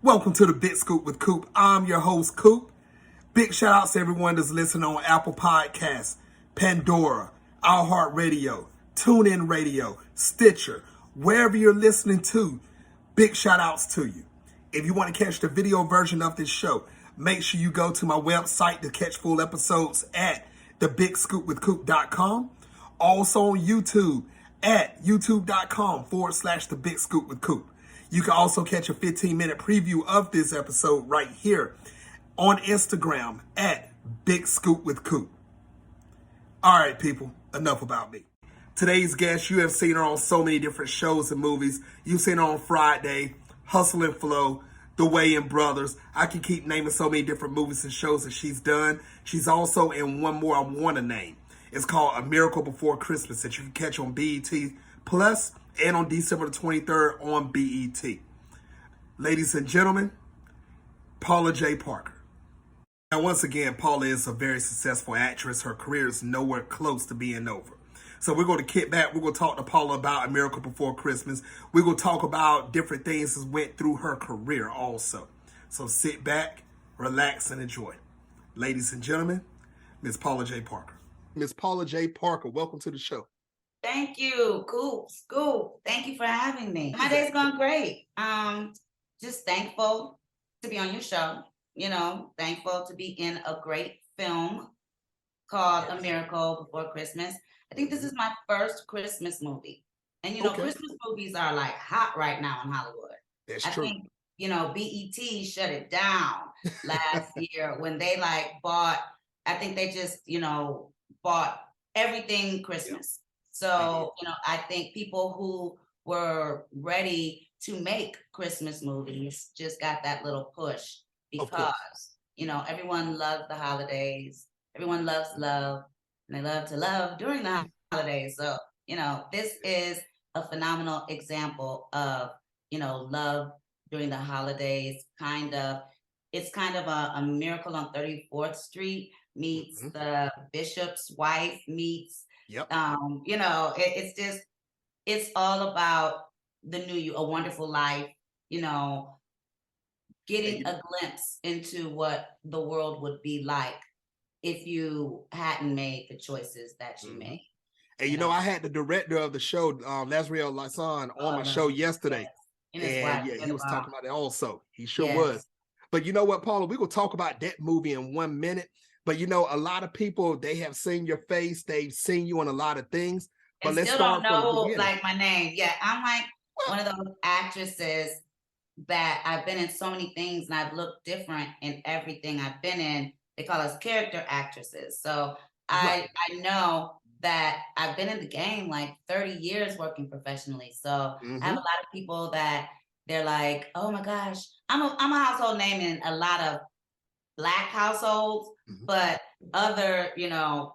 Welcome to the Big Scoop with Coop. I'm your host, Coop. Big shout outs to everyone that's listening on Apple Podcasts, Pandora, iHeartRadio, TuneIn Radio, Stitcher, wherever you're listening to. Big shout outs to you. If you want to catch the video version of this show, make sure you go to my website to catch full episodes at thebigscoopwithcoop.com. Also on YouTube at youtube.com/The Big Scoop with Coop. You can also catch a 15-minute preview of this episode right here on Instagram at Big Scoop with Coop. All right, people, enough about me. Today's guest, you have seen her on so many different shows and movies. You've seen her on Friday, Hustle and Flow, The Wayans Brothers. I can keep naming so many different movies and shows that she's done. She's also in one more I want to name. It's called A Miracle Before Christmas that you can catch on BET Plus and on December the 23rd on BET. Ladies and gentlemen, Paula Jai Parker. Now, once again, Paula is a very successful actress. Her career is nowhere close to being over. So we're going to kick back. We're going to talk to Paula about A Miracle Before Christmas. We're going to talk about different things that went through her career also. So sit back, relax, and enjoy. Ladies and gentlemen, Miss Paula Jai Parker. Miss Paula Jai Parker, welcome to the show. Thank you, Coop. Scoop. Thank you for having me. My day's going great. Just thankful to be on your show. Thankful to be in a great film called A Miracle Before Christmas. I think this is my first Christmas movie. And, Christmas movies are like hot right now in Hollywood. That's true. I think, BET shut it down last year when they bought, I think they just, bought everything Christmas. So, I think people who were ready to make Christmas movies just got that little push because, everyone loves the holidays. Everyone loves love, and they love to love during the holidays. So, this is a phenomenal example of, love during the holidays. It's kind of a Miracle on 34th Street meets the bishop's wife meets. Yep. It's all about the new you, a wonderful life, getting a glimpse into what the world would be like if you hadn't made the choices that you made. And I had the director of the show, Lazriel Lasson, on my show yesterday. Yes. And he was talking about it also. He sure was. But you know what, Paula, we're going to talk about that movie in 1 minute. But a lot of people, they have seen your face. They've seen you on a lot of things. But and let's still start don't know from the beginning. my name. Yeah, I'm one of those actresses that I've been in so many things and I've looked different in everything I've been in. They call us character actresses. So I know that I've been in the game 30 years working professionally. So I have a lot of people that they're like, oh my gosh, I'm a household name in a lot of Black households, but other,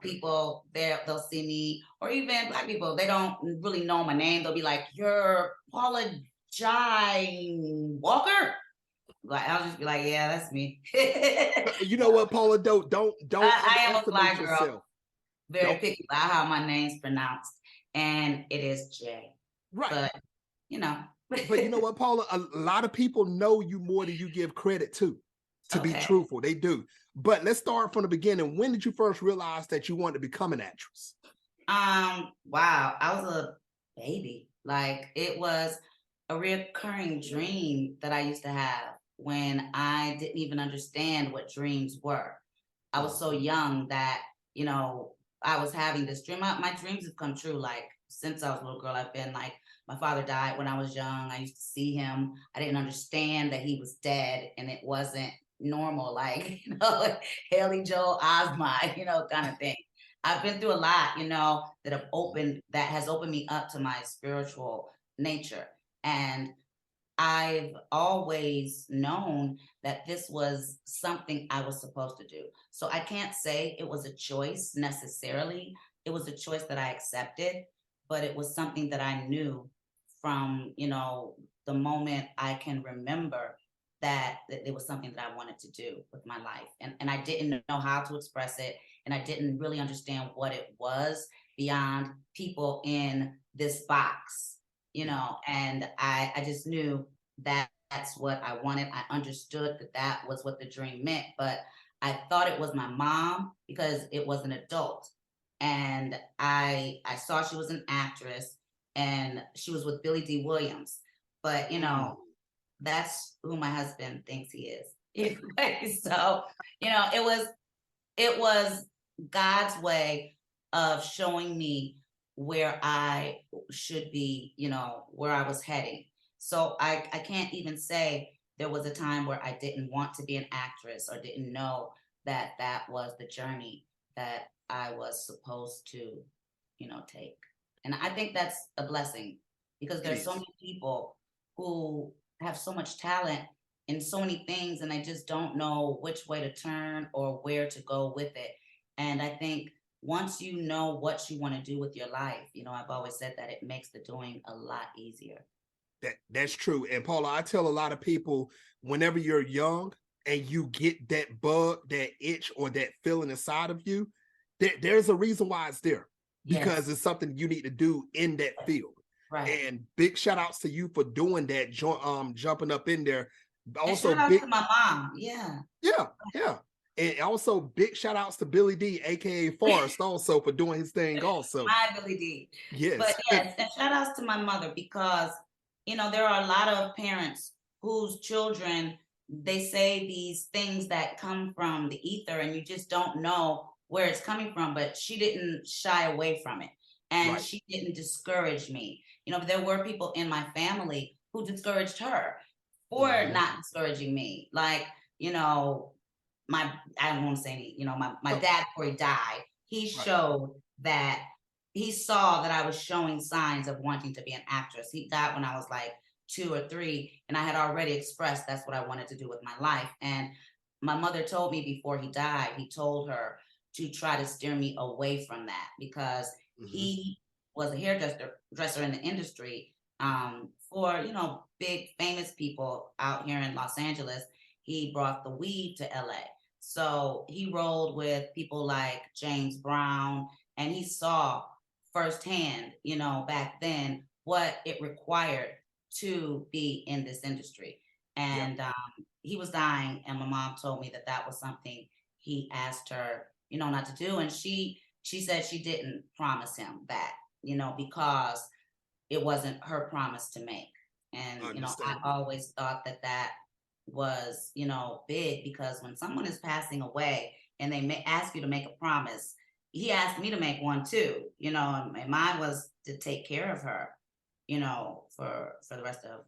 people, they'll see me, or even Black people, they don't really know my name. They'll be like, you're Paula Jai Walker? I'll just be like, yeah, that's me. You know what, Paula, don't I am a Black girl. Yourself. Very picky about how my name's pronounced, and it is Jay. Right. But, But you know what, Paula, a lot of people know you more than you give credit to be truthful. They do. But let's start from the beginning. When did you first realize that you wanted to become an actress? Wow. I was a baby. It was a recurring dream that I used to have when I didn't even understand what dreams were. I was so young that, I was having this dream. My dreams have come true. Since I was a little girl, I've been my father died when I was young. I used to see him. I didn't understand that he was dead and it wasn't normal, Haley Joel Osment, kind of thing. I've been through a lot, that has opened me up to my spiritual nature. And I've always known that this was something I was supposed to do. So I can't say it was a choice necessarily. It was a choice that I accepted, but it was something that I knew from, the moment I can remember that it was something that I wanted to do with my life. And I didn't know how to express it. And I didn't really understand what it was beyond people in this box, and I just knew that that's what I wanted. I understood that that was what the dream meant, but I thought it was my mom because it was an adult. And I saw she was an actress and she was with Billy D. Williams. But Mm. that's who my husband thinks he is. Anyway, so it was God's way of showing me where I should be, where I was heading. So I can't even say there was a time where I didn't want to be an actress or didn't know that that was the journey that I was supposed to, take. And I think that's a blessing because It there's so is. many people who have so much talent in so many things and they just don't know which way to turn or where to go with it. And I think once you know what you want to do with your life, I've always said that it makes the doing a lot easier. That's true. And Paula, I tell a lot of people, whenever you're young and you get that bug, that itch, or that feeling inside of you, there's a reason why it's there, because Yes, it's something you need to do in that field. right. And big shout outs to you for doing that, jumping up in there. And Also shout out big, to my mom. Yeah. yeah, yeah. And also big shout outs to Billy D, aka Forrest, also for doing his thing also. My Billy D. But Yes. yes, and shout outs to my mother because, there are a lot of parents whose children, they say these things that come from the ether and you just don't know where it's coming from, but she didn't shy away from it. And Right. she didn't discourage me. There were people in my family who discouraged her for Mhm. not discouraging me. Like, you know, my I don't want to say any, my Oh, dad before he died, he right. showed that he saw that I was showing signs of wanting to be an actress. He died when I was like 2 or 3, and I had already expressed that's what I wanted to do with my life. And my mother told me before he died, he told her to try to steer me away from that because Mhm. he was a hairdresser in the industry for big famous people out here in Los Angeles. He brought the weed to LA. So he rolled with people like James Brown, and he saw firsthand, back then what it required to be in this industry. Yeah. And he was dying, and my mom told me that that was something he asked her, not to do. And she said she didn't promise him that, because it wasn't her promise to make. And I Understandable. always thought that that was big because when someone is passing away and they may ask you to make a promise, he asked me to make one too, and mine was to take care of her, for the rest of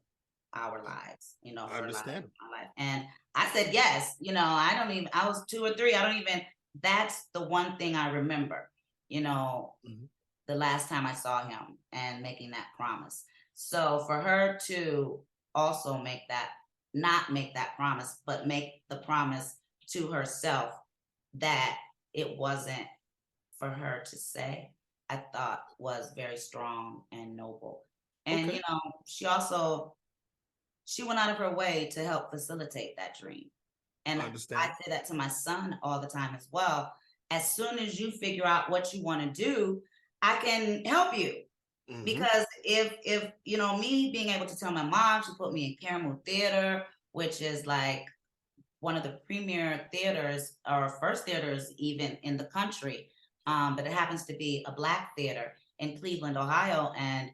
our lives, her life, Understandable. my life. And I said yes. I don't even, I was 2 or 3, I don't even, that's the one thing I remember, you know Mhm. the last time I saw him and making that promise. So for her to also not make that promise, but make the promise to herself that it wasn't for her to say, I thought was very strong and noble. And, Okay. she went out of her way to help facilitate that dream. And I Understand. say that to my son all the time as well. As soon as you figure out what you want to do, I can help you. Hmm. Because if me being able to tell my mom, she put me in Caramel Theater, which is like one of the premier theaters or first theaters even in the country. But it happens to be a Black theater in Cleveland, Ohio. And,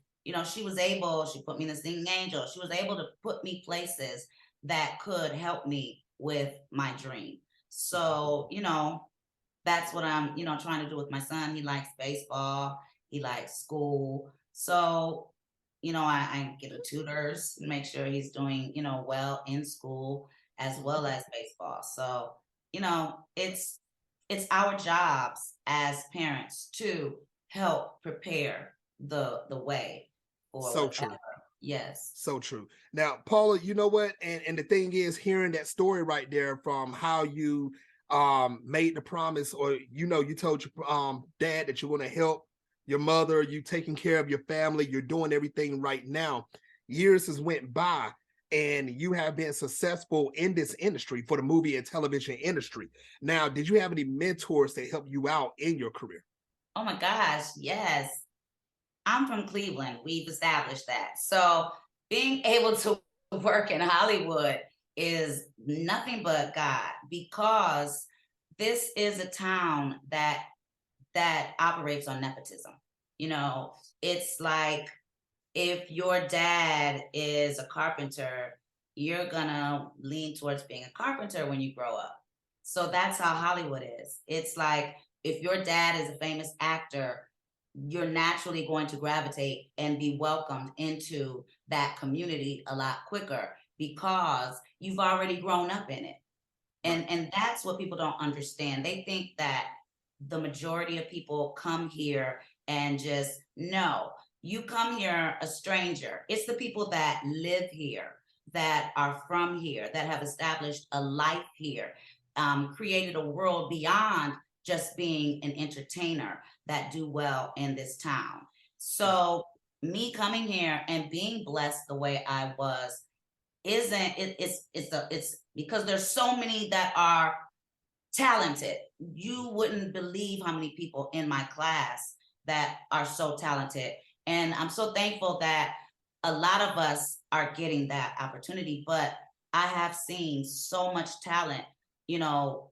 she put me in the Singing Angel. She was able to put me places that could help me with my dream. Hmm. So, that's what I'm, trying to do with my son. He likes baseball, he likes school. So, I get a tutors, make sure he's doing, well in school as well as baseball. So, it's our jobs as parents to help prepare the way for So whatever. true. Yes. So true. Now, Paula, you know what? And the thing is, hearing that story right there from how you made the promise, or you told your dad that you want to help your mother, you taking care of your family, you're doing everything right now. Years has went by, and you have been successful in this industry for the movie and television industry. Now, did you have any mentors that help you out in your career? Oh my gosh, yes. I'm from Cleveland. We've established that. So being able to work in Hollywood is nothing but God, because this is a town that operates on nepotism. You know, it's like if your dad is a carpenter, you're gonna lean towards being a carpenter when you grow up. So that's how Hollywood is. It's like if your dad is a famous actor, you're naturally going to gravitate and be welcomed into that community a lot quicker because you've already grown up in it. And that's what people don't understand. They think that the majority of people come here and just no, you come here a stranger. It's the people that live here, that are from here, that have established a life here, created a world beyond just being an entertainer, that do well in this town. So me coming here and being blessed the way I was isn't it, it's because there's so many that are talented. You wouldn't believe how many people in my class that are so talented. And I'm so thankful that a lot of us are getting that opportunity. But I have seen so much talent, you know,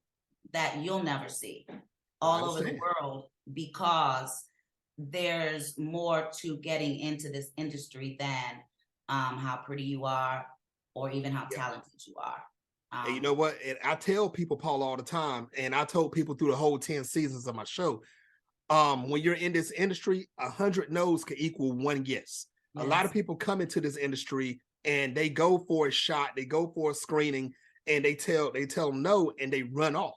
that you'll never see I all over the understand. world, because there's more to getting into this industry than how pretty you are or even how Yeah. talented you are. And you know what? And I tell people, Paula, all the time, and I told people through the whole 10 seasons of my show, when you're in this industry, 100 no's can equal one yes. A lot of Yes. people come into this industry and they go for a shot, they go for a screening, and they tell them no, and they run off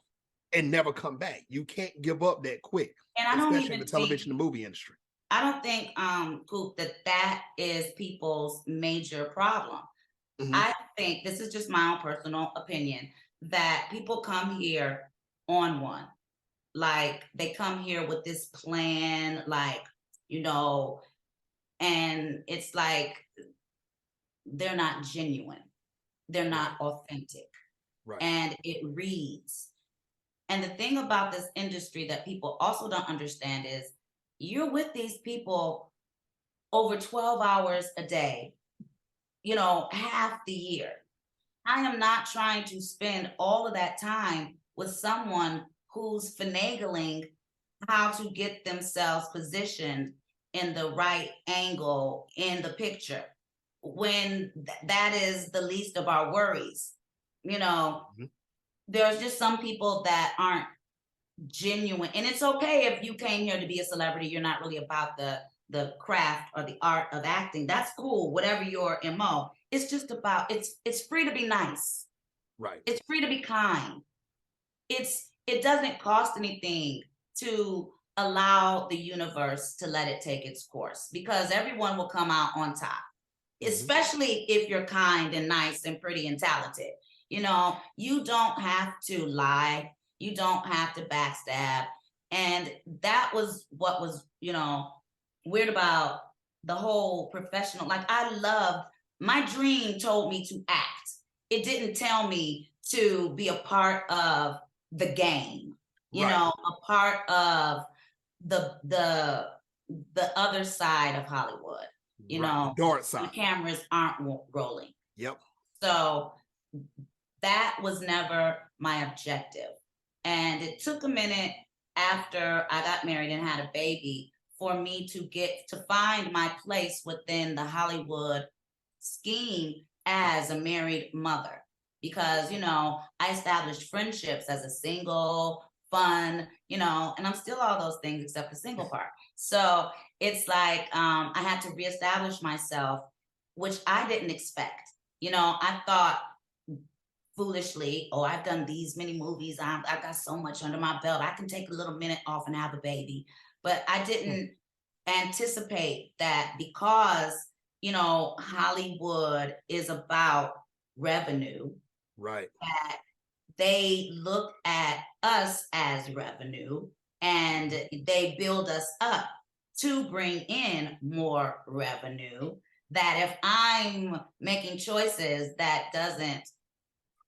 and never come back. You can't give up that quick, And I don't especially in even the think, television and movie industry. I don't think, Coop, that is people's major problem. Mhm. I think, this is just my own personal opinion, that people come here on one. Like they come here with this plan, like, you know, and it's like they're not genuine. They're Right, not authentic. right, And it reads. And the thing about this industry that people also don't understand is you're with these people over 12 hours a day, you know, half the year. I am not trying to spend all of that time with someone who's finagling how to get themselves positioned in the right angle in the picture when that is the least of our worries. You know, Mhm. there's just some people that aren't genuine, and it's okay if you came here to be a celebrity, you're not really about the craft or the art of acting. That's cool, whatever your MO. It's just about, it's free to be nice. Right. It's free to be kind. It doesn't cost anything to allow the universe to let it take its course, because everyone will come out on top, Mhm. especially if you're kind and nice and pretty and talented. You know, you don't have to lie, you don't have to backstab. And that was what was, you know, weird about the whole professional. Like, I loved, my dream told me to act. It didn't tell me to be a part of the game, you Right, know, a part of the the other side of Hollywood, you right. The know, dark when the side. cameras aren't rolling. Yep. So that was never my objective. And it took a minute after I got married and had a baby for me to get to find my place within the Hollywood scheme as a married mother. Because, you know, I established friendships as a single, fun, you know, and I'm still all those things except the single part. So it's like I had to reestablish myself, which I didn't expect. You know, I thought foolishly, oh, I've done these many movies. I've got so much under my belt. I can take a little minute off and have a baby. But I Hmm. didn't anticipate that, because, you know, Hollywood is about revenue, Right. that they look at us as revenue and they build us up to bring in more revenue. That if I'm making choices that doesn't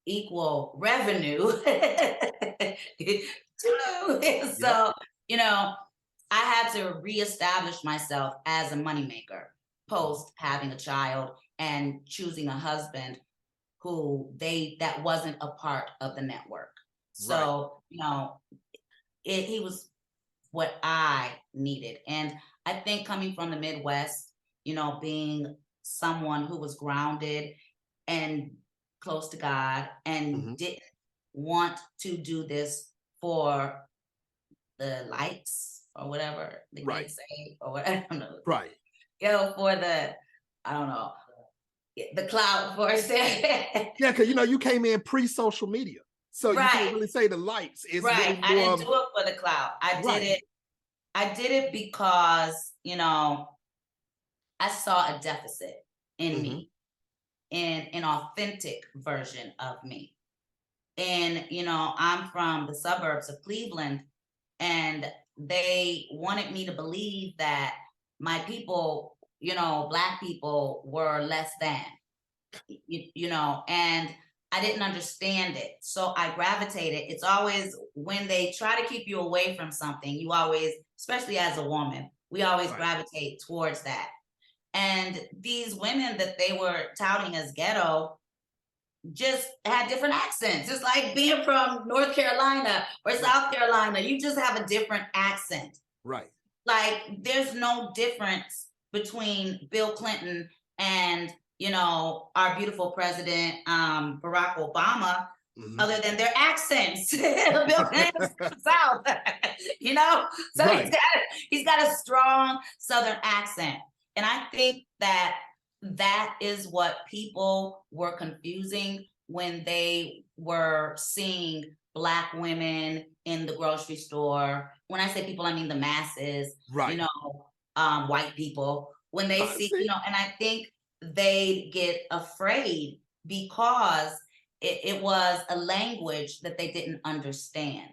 equal revenue. Yep. So, you know, I had to reestablish myself as a moneymaker Mhm. post having a child. and choosing a husband that wasn't a part of the network. So, he was what I needed. And I think coming from the Midwest, being someone who was grounded and close to God and didn't want to do this for the likes or whatever the kids say, or whatever, I don't know. Right. For the, I don't know, the cloud for a second. Yeah, because you came in pre-social media. So you can't really say the likes. It's really more I didn't do it for the cloud. I did it because, I saw a deficit in me, in an authentic version of me. And, I'm from the suburbs of Cleveland, and they wanted me to believe that my people, Black people, were less than, and I didn't understand it. So I gravitated. It's always when they try to keep you away from something, you always, especially as a woman, we always gravitate towards that. And these women that they were touting as ghetto just had different accents. It's like being from North Carolina or South Carolina. You just have a different accent. Right. Like there's no difference between Bill Clinton and, our beautiful president, Barack Obama, other than their accents. Bill Clinton's from the South, So he's got a strong Southern accent. And I think that is what people were confusing when they were seeing Black women in the grocery store. When I say people, I mean the masses, white people. When they see, and I think they get afraid because it was a language that they didn't understand.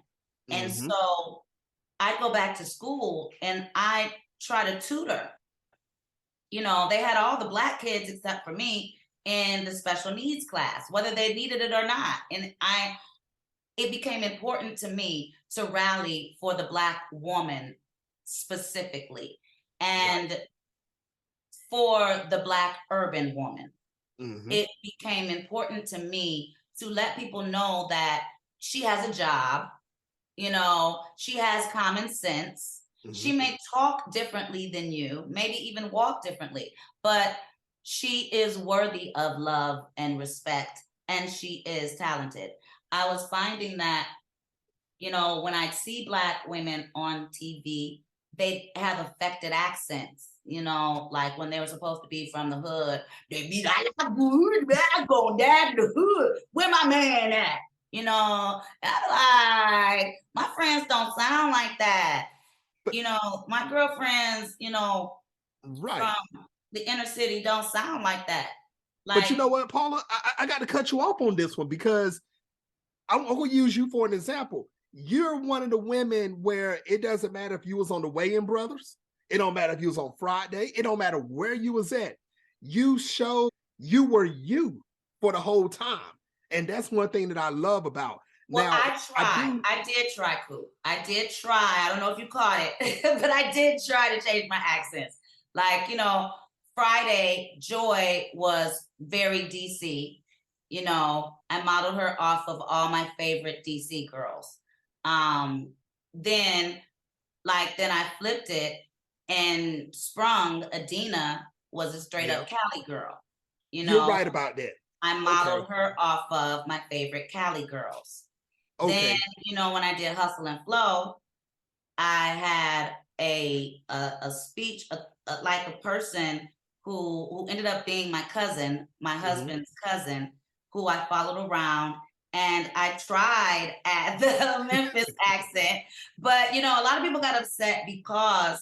And so I go back to school and I try to tutor. They had all the Black kids except for me in the special needs class, whether they needed it or not. And it became important to me to rally for the Black woman specifically, and for the Black urban woman. It became important to me to let people know that she has a job, she has common sense. She may talk differently than you, maybe even walk differently, but she is worthy of love and respect, and she is talented. I was finding that, when I see Black women on TV, they have affected accents, like when they were supposed to be from the hood, they be like, I'm going down to the hood. Where my man at? I'm like, my friends don't sound like that. But, my girlfriends, from the inner city don't sound like that. But you know what, Paula? I got to cut you off on this one because I'm going to use you for an example. You're one of the women where it doesn't matter if you was on the Weigh-In Brothers. It don't matter if you was on Friday. It don't matter where you was at. You showed you were you for the whole time. And that's one thing that I love about. Well, now, I did try, Coop. I did try. I don't know if you caught it, but I did try to change my accents. Like, Friday, Joy was very DC. I modeled her off of all my favorite DC girls. Then I flipped it and sprung. Adina was a straight up Cali girl. You're right about that. I modeled her off of my favorite Cali girls. Then, when I did Hustle and Flow, I had a speech, like a person who ended up being my cousin, my husband's cousin, who I followed around. And I tried at the Memphis accent, but, a lot of people got upset because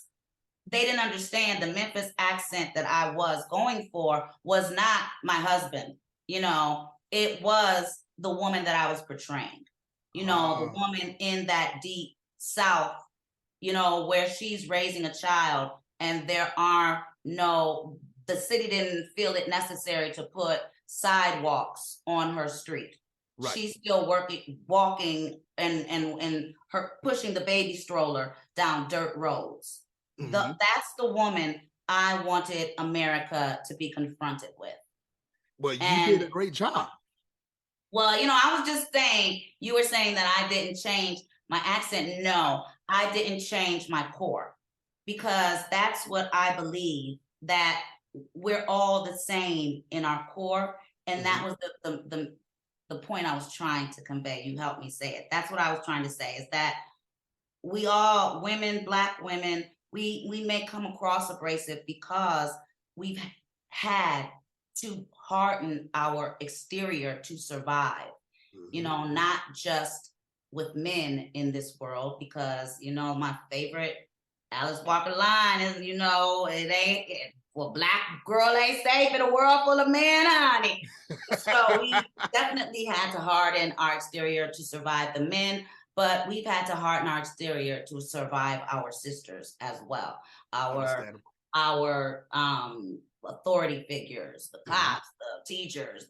they didn't understand the Memphis accent that I was going for was not my husband. It was the woman that I was portraying. The woman in that deep South, where she's raising a child and the city didn't feel it necessary to put sidewalks on her street. Right. She's still walking and her pushing the baby stroller down dirt roads. That's the woman I wanted America to be confronted with. Well, you did a And great job. well, I was just saying, you were saying that I didn't change my accent. No, I didn't change my core, because that's what I believe, that we're all the same in our core. And that was the point I was trying to convey. You helped me say it. That's what I was trying to say, is that we all, women, Black women, we may come across abrasive because we've had to harden our exterior to survive, not just with men in this world, because, my favorite Alice Walker line is, Black girl ain't safe in a world full of men, honey. So we definitely had to harden our exterior to survive the men, but we've had to harden our exterior to survive our sisters as well. Our authority figures, the cops, the teachers,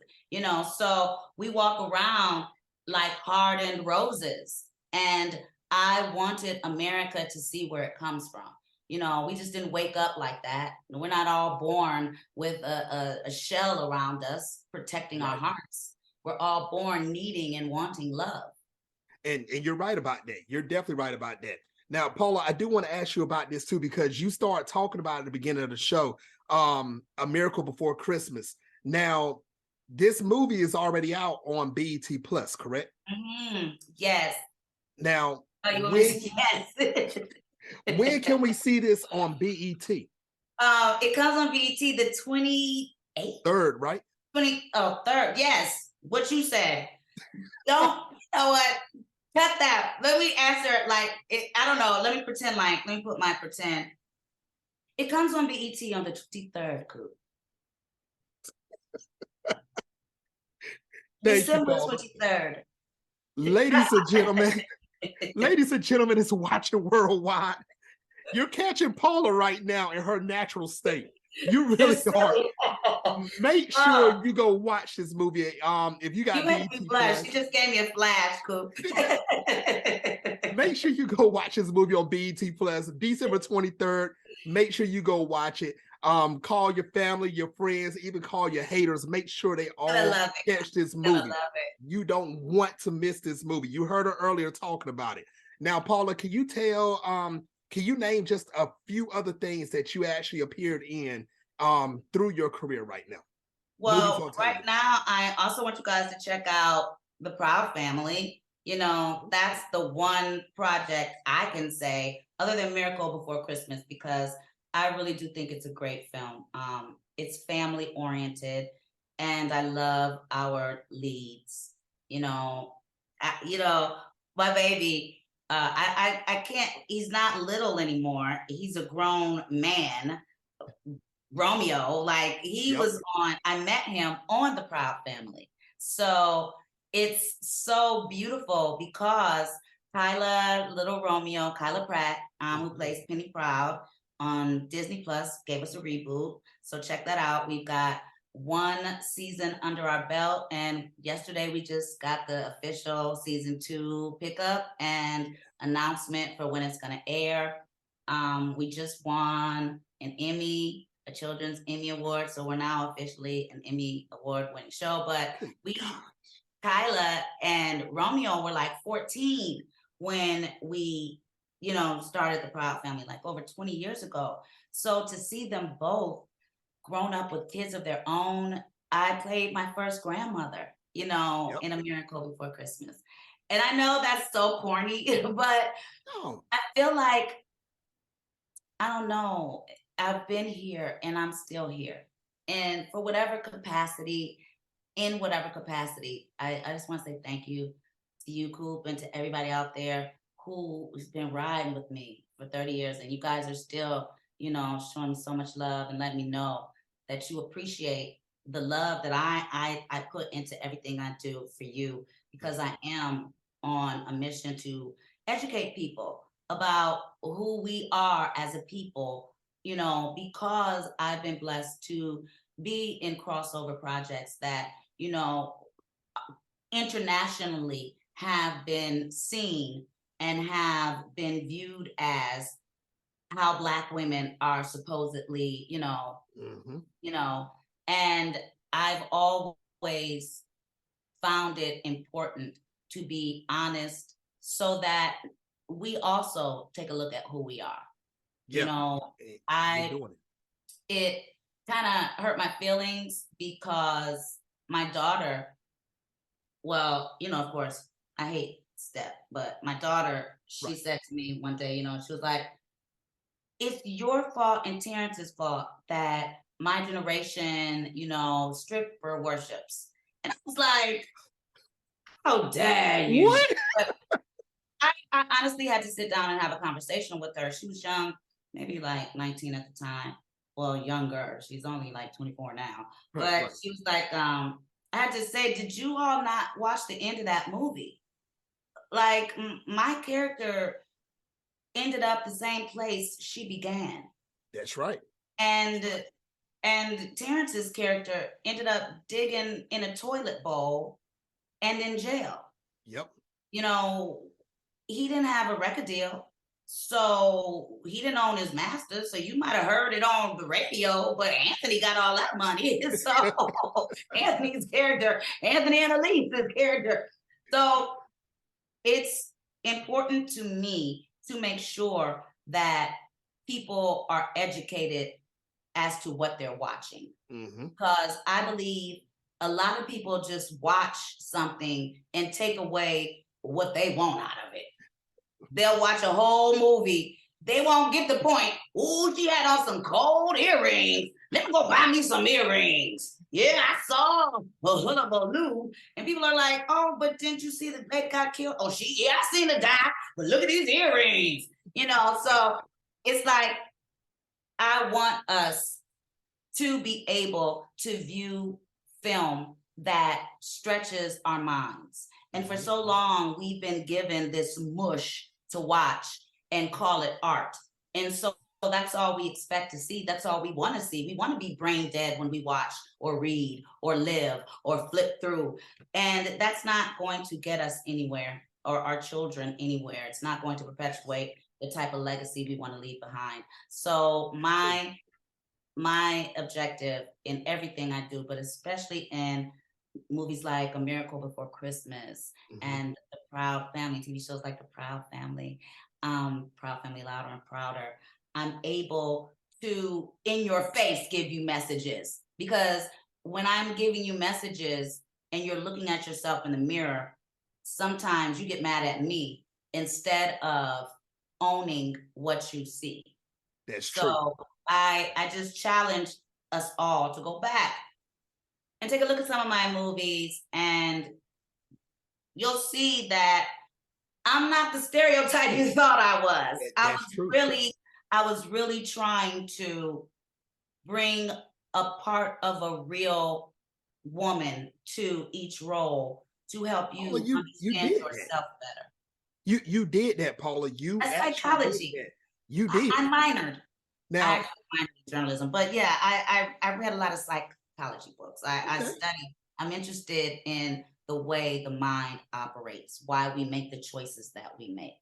so we walk around like hardened roses. And I wanted America to see where it comes from. We just didn't wake up like that. We're not all born with a shell around us protecting our hearts. We're all born needing and wanting love. And you're right about that. You're definitely right about that. Now, Paula, I do want to ask you about this too, because you started talking about at the beginning of the show, A Miracle Before Christmas. Now, this movie is already out on BET Plus, correct? Yes. Now, yes. When can we see this on BET? It comes on BET the 28th. 3rd, right? 3rd. Yes. What you said. Don't, you know what? Cut that. Let me answer it I don't know. Let me put my pretend. It comes on BET on the 23rd, Coop. December 23rd. Ladies and gentlemen, it's watching worldwide. You're catching Paula right now in her natural state. You really are. Make sure you go watch this movie. If you got BET Plus, you just gave me a flash, Coop. Make sure you go watch this movie on BET Plus, December 23rd. Make sure you go watch it. Call your family, your friends, even call your haters. Make sure they all catch this movie. You don't want to miss this movie. You heard her earlier talking about it. Now, Paula, can you name just a few other things that you actually appeared in through your career right now? Well, right now, I also want you guys to check out The Proud Family. That's the one project I can say, other than Miracle Before Christmas, because I really do think it's a great film. It's family oriented, and I love our leads. My baby, I can't, he's not little anymore. He's a grown man. Romeo, he was on, I met him on The Proud Family. So it's so beautiful because Kyla Pratt, who plays Penny Proud on Disney Plus, gave us a reboot. So check that out. We've got one season under our belt, and yesterday we just got the official season 2 pickup and announcement for when it's going to air. We just won an Emmy, a Children's Emmy Award, so we're now officially an Emmy Award-winning show. But Kyla and Romeo were 14 when we, started The Proud Family, over 20 years ago. So to see them both grown up with kids of their own, I played my first grandmother, in A Miracle Before Christmas. And I know that's so corny, but I feel like, I don't know, I've been here and I'm still here. And for whatever capacity, I just want to say thank you to you, Coop, and to everybody out there who's been riding with me for 30 years. And you guys are still, showing me so much love and letting me know that you appreciate the love that I put into everything I do for you, because I am on a mission to educate people about who we are as a people, because I've been blessed to be in crossover projects that, internationally have been seen and have been viewed as how Black women are supposedly, and I've always found it important to be honest so that we also take a look at who we are. You know, it kind of hurt my feelings because my daughter, well, of course, I hate Steph, but my daughter, she said to me one day, she was like, it's your fault and Terrence's fault that my generation, stripper worships. And I was like, how dare you? What? But I honestly had to sit down and have a conversation with her. She was young, maybe like 19 at the time. Well, younger. She's only like 24 now. But she was like, I had to say, did you all not watch the end of that movie? Like, my character ended up the same place she began. That's right. And Terrence's character ended up digging in a toilet bowl and in jail. Yep. He didn't have a record deal, so he didn't own his master. So you might have heard it on the radio, but Anthony got all that money. So Anthony's character, Anthony and Elise's character. So it's important to me to make sure that people are educated as to what they're watching. Because I believe a lot of people just watch something and take away what they want out of it. They'll watch a whole movie. They won't get the point. Oh, she had on some cold earrings. Let me go buy me some earrings. Yeah, I saw a hullabaloo. And people are like, oh, but didn't you see the lady got killed? Oh, I seen her die, but look at these earrings. So it's like, I want us to be able to view film that stretches our minds. And for so long, we've been given this mush to watch and call it art. And so that's all we expect to see. That's all we want to see. We want to be brain dead when we watch or read or live or flip through. And that's not going to get us anywhere or our children anywhere. It's not going to perpetuate the type of legacy we want to leave behind. So my objective in everything I do, but especially in movies like A Miracle Before Christmas and the Proud Family, TV shows like The Proud Family, Proud Family Louder and Prouder, I'm able to, in your face, give you messages. Because when I'm giving you messages and you're looking at yourself in the mirror, sometimes you get mad at me instead of owning what you see. That's true. So I just challenge us all to go back and take a look at some of my movies, and you'll see that I'm not the stereotype you thought I was. I was really trying to bring a part of a real woman to each role to help you understand yourself better. You did that, Paula. That's psychology. You did. I minored. Now, I actually minored in journalism, but yeah, I read a lot of psychology books. I study. I'm interested in the way the mind operates, why we make the choices that we make.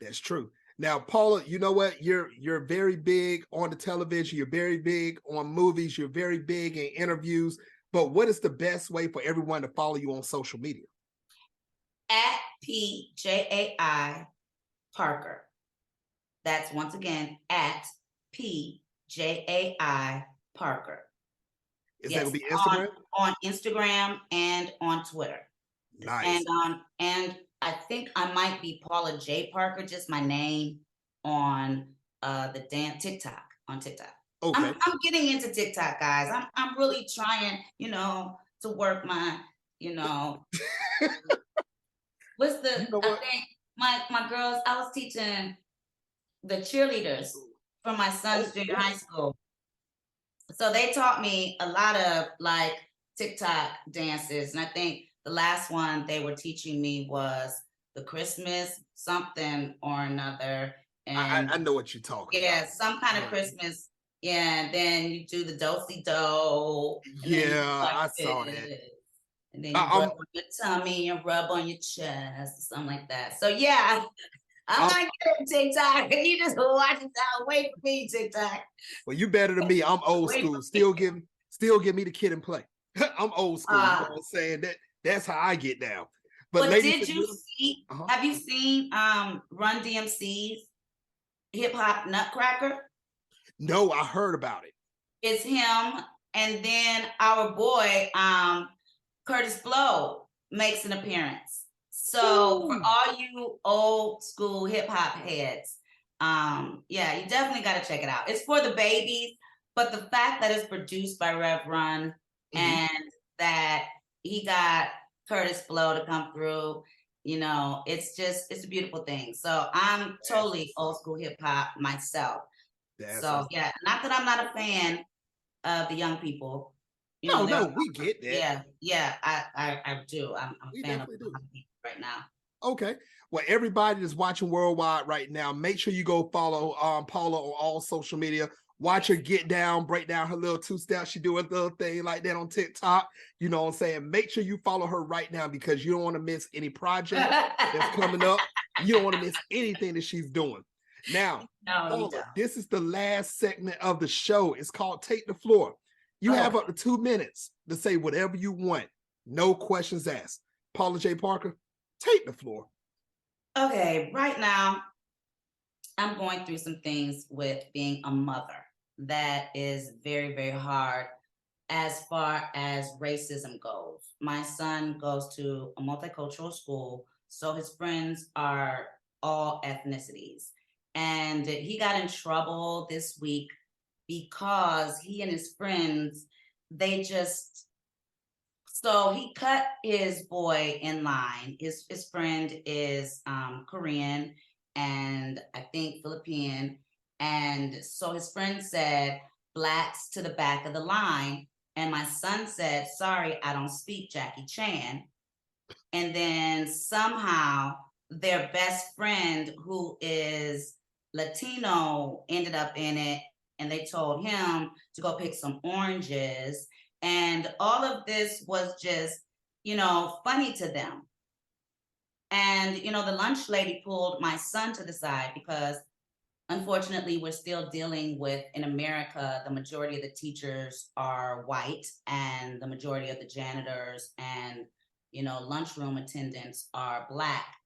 That's true. Now, Paula, you know what? You're very big on the television. You're very big on movies. You're very big in interviews. But what is the best way for everyone to follow you on social media? At PJAI Parker. That's once again at PJAI Parker. Is that gonna be Instagram? On Instagram and on Twitter. Nice. And I think I might be Paula Jai Parker, just my name on the damn TikTok. Okay. I'm getting into TikTok, guys. I'm really trying, to work my, what's the I think my girls, I was teaching the cheerleaders for my son's junior high school. So they taught me a lot of like TikTok dances. And I think the last one they were teaching me was the Christmas something or another. And I know what you're talking about. Yeah, some kind of Christmas. Yeah, and then you do the do-si-do. Yeah, I saw that. And then you rub on your tummy and rub on your chest, or something like that. So yeah, I'm not good at TikTok. You just watch it out. Wait for me, TikTok. Well, you better than me. I'm old school. Still give me the Kid and Play. I'm old school. You know what I'm saying? That's how I get down. But But ladies did and you gentlemen, see, uh-huh. have you seen Run DMC's Hip Hop Nutcracker? No, I heard about it. It's him, and then our boy, Curtis Blow makes an appearance. So for Ooh. all you old school hip hop heads, yeah, you definitely got to check it out. It's for the babies, but the fact that it's produced by Rev Run Mhm. and that he got Curtis Blow to come through, it's a beautiful thing. So I'm That's totally what's old up. school hip hop myself. That's So what's up. yeah, not that I'm not a fan of the young people. No, There no, are, we get that. yeah, I do. I'm a We fan of definitely a do. lot of people right now. Okay. Well, everybody that's watching worldwide right now, make sure you go follow Paula on all social media. Watch her get down, break down her little two-step. She do a little thing like that on TikTok. You know what I'm saying? Make sure you follow her right now because you don't want to miss any project that's coming up. You don't want to miss anything that she's doing. Now, No, you Paula, don't. this is the last segment of the show. It's called Take the Floor. You have up to 2 minutes to say whatever you want. No questions asked. Paula Jai Parker, take the floor. Okay, right now I'm going through some things with being a mother that is very, very hard as far as racism goes. My son goes to a multicultural school, so his friends are all ethnicities. And he got in trouble this week because he and his friends, they just so he cut his boy in line. His friend is Korean and I think Philippine. And so his friend said, blacks to the back of the line. And my son said, sorry, I don't speak Jackie Chan. And then somehow their best friend, who is Latino, ended up in it. And they told him to go pick some oranges. And all of this was just, funny to them. And, the lunch lady pulled my son to the side because unfortunately, we're still dealing with, in America, the majority of the teachers are white and the majority of the janitors and, lunchroom attendants are black.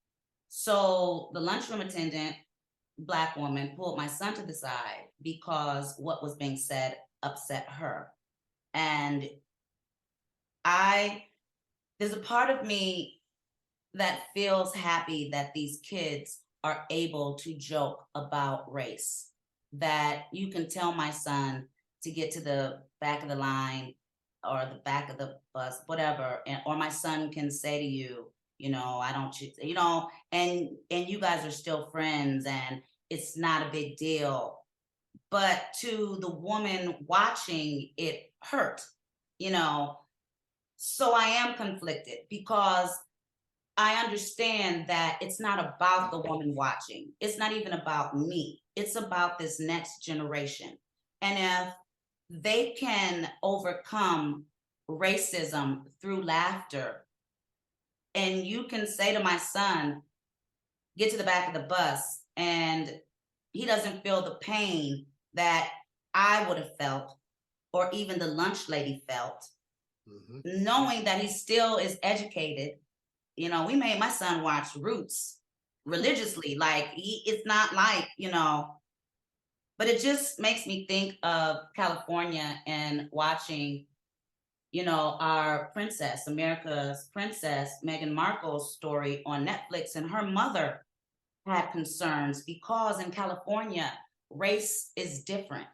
So the lunchroom attendant, black woman, pulled my son to the side because what was being said upset her. And there's a part of me that feels happy that these kids are able to joke about race. That you can tell my son to get to the back of the line or the back of the bus, whatever, or my son can say to you, I don't choose, and you guys are still friends and it's not a big deal. But to the woman watching, it hurt, you know. So I am conflicted because I understand that it's not about the woman watching. It's not even about me. It's about this next generation. And if they can overcome racism through laughter, and you can say to my son, get to the back of the bus, and he doesn't feel the pain that I would have felt, or even the lunch lady felt, knowing that he still is educated. We made my son watch Roots religiously. Like it's not like, but it just makes me think of California and watching, our princess, America's princess, Meghan Markle's story on Netflix. And her mother had concerns because in California, race is different.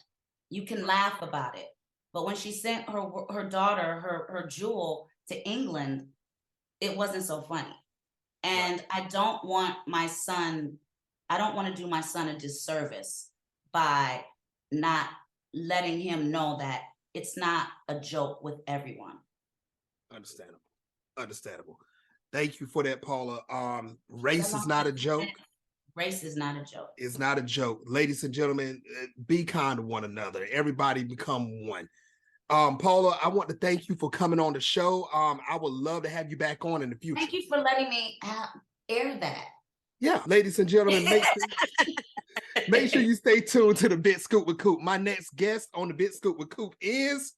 You can laugh about it. But when she sent her daughter, her jewel to England, it wasn't so funny. And I don't want to do my son a disservice by not letting him know that it's not a joke with everyone. Understandable. Thank you for that, Paula. Race is not a joke. Race is not a joke. It's not a joke. Ladies and gentlemen, be kind to one another. Everybody become one. Paula, I want to thank you for coming on the show. I would love to have you back on in the future. Thank you for letting me air that. Yeah, ladies and gentlemen, make sure you stay tuned to the Big Scoop with Coop. My next guest on the Big Scoop with Coop is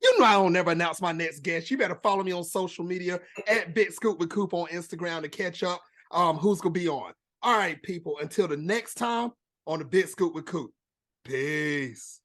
You know I don't never announce my next guest. You better follow me on social media at Big Scoop with Coop on Instagram to catch up who's going to be on. All right, people, until the next time on the Big Scoop with Coop. Peace.